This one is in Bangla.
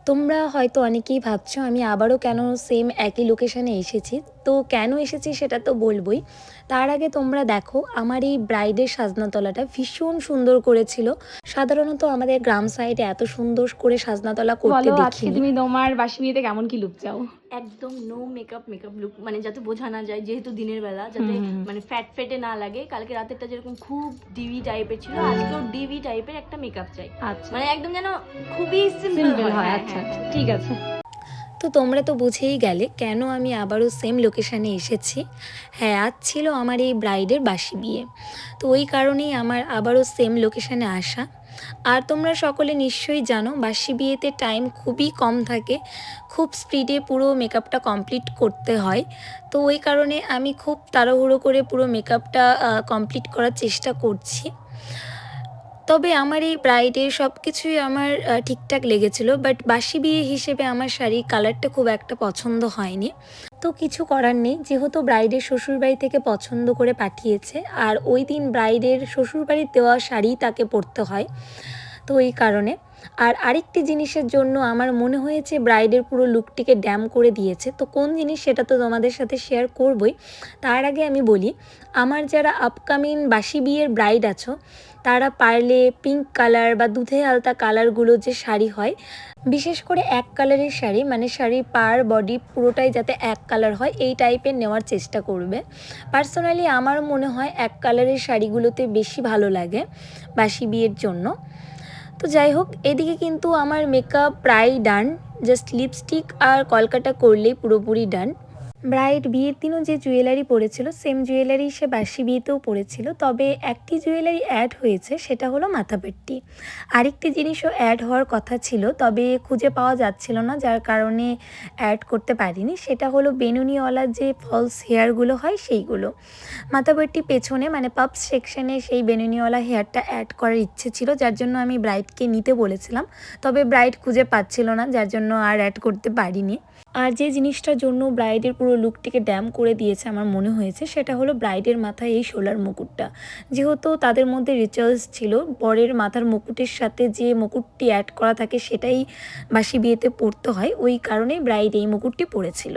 তোমরা হয়তো অনেকেই ভাবছো আমি আবারও কেন সেম একই লোকেশানে এসেছি। তো কেন এসেছি সেটা তো বলবই। তার আগে তোমরা দেখো আমার এই ব্রাইডের সাজনাতলাটা ভীষণ সুন্দর করেছিল। সাধারণত আমাদের গ্রাম সাইডে এত সুন্দর করে সাজনাতলা করতে বলো আজকে দেখিনি। তুমি তোমার বাসি বিয়েতে কেমন কি লুক চাও? একদম নো মেকআপ লুক, মানে যাতে বোঝা না যায়, যেহেতু দিনের বেলা যাতে মানে ফেটে না লাগে। কালকে রাতেরটা যেরকম খুব ডিভি টাইপের ছিল, আজকেও ডিভি টাইপের একটা মেকআপ চাই। আচ্ছা, মানে একদম যেন খুবই সিম্পল হয়। আচ্ছা আচ্ছা ঠিক আছে। তো তোমরা তো বুঝেই গেলে কেন আমি আবারও সেম লোকেশানে এসেছি। হ্যাঁ, আজ ছিল আমার এই ব্রাইডের বাসি বিয়ে। তো ওই কারণেই আমার আবারও সেম লোকেশানে আসা। আর তোমরা সকলে নিশ্চয়ই জানো বাসি বিয়েতে টাইম খুবই কম থাকে, খুব স্পিডে পুরো মেকআপটা কমপ্লিট করতে হয়। তো ওই কারণে আমি খুব তাড়াহুড়ো করে পুরো মেকআপটা কমপ্লিট করার চেষ্টা করছি। তবে আমার এই ব্রাইডের সব কিছুই আমার ঠিকঠাক লেগেছিল, বাট বাসি বিয়ে হিসেবে আমার শাড়ির কালারটা খুব একটা পছন্দ হয়নি। তো কিছু করার নেই, যেহেতু ব্রাইডের শ্বশুরবাড়ি থেকে পছন্দ করে পাঠিয়েছে আর ওই দিন ব্রাইডের শ্বশুরবাড়ির দেওয়া শাড়ি তাকে পরতে হয়, তো এই কারণে। আর আরেকটি জিনিসের জন্য আমার মনে হয়েছে ব্রাইডের পুরো লুকটিকে ড্যাম করে দিয়েছে। তো কোন জিনিস সেটা তো তোমাদের সাথে শেয়ার করবই। তার আগে আমি বলি, আমার যারা আপকামিং বাসি বিয়ের ব্রাইড আছো তারা পারলে পিঙ্ক কালার বা দুধে আলতা কালারগুলো যে শাড়ি হয়, বিশেষ করে এক কালারের শাড়ি, মানে শাড়ির পার বডি পুরোটাই যাতে এক কালার হয় এই টাইপের নেওয়ার চেষ্টা করবে। পার্সোনালি আমার মনে হয় এক কালারের শাড়িগুলোতে বেশি ভালো লাগে বাসি বিয়ের জন্য। তো যাই হোক, এদিকে কিন্তু আমার মেকআপ প্রায় ডান, জাস্ট লিপস্টিক আর কলকাটা করলেই পুরোপুরি ডান। ব্রাইড বিয়ের দিনও যে জুয়েলারি পরেছিল সেম জুয়েলারি সে বাসি বিয়েতেও পরেছিল, তবে একটি জুয়েলারি অ্যাড হয়েছে, সেটা হলো মাথাপট্টি। আরেকটি জিনিসও অ্যাড হওয়ার কথা ছিল, তবে খুঁজে পাওয়া যাচ্ছিল না, যার কারণে অ্যাড করতে পারিনি। সেটা হলো বেনুনিওয়ালা যে ফলস হেয়ারগুলো হয় সেইগুলো। মাথাপট্টি পেছনে মানে পাপস সেকশনে সেই বেনুনিওয়ালা হেয়ারটা অ্যাড করার ইচ্ছে ছিল, যার জন্য আমি ব্রাইডকে নিতে বলেছিলাম, তবে ব্রাইড খুঁজে পাচ্ছিল না, যার জন্য আর অ্যাড করতে পারিনি। আর যে জিনিসটার জন্য ব্রাইডের পুরো লুকটিকে ড্যাম করে দিয়েছে আমার মনে হয়েছে, সেটা হলো ব্রাইডের মাথায় এই শোলার মুকুটটা। যেহেতু তাদের মধ্যে রিচুয়ালস ছিল বরের মাথার মুকুটের সাথে যে মুকুটটি অ্যাড করা থাকে সেটাই বাসি বিয়েতে পরতে হয়, ওই কারণেই ব্রাইড এই মুকুটটি পরেছিল।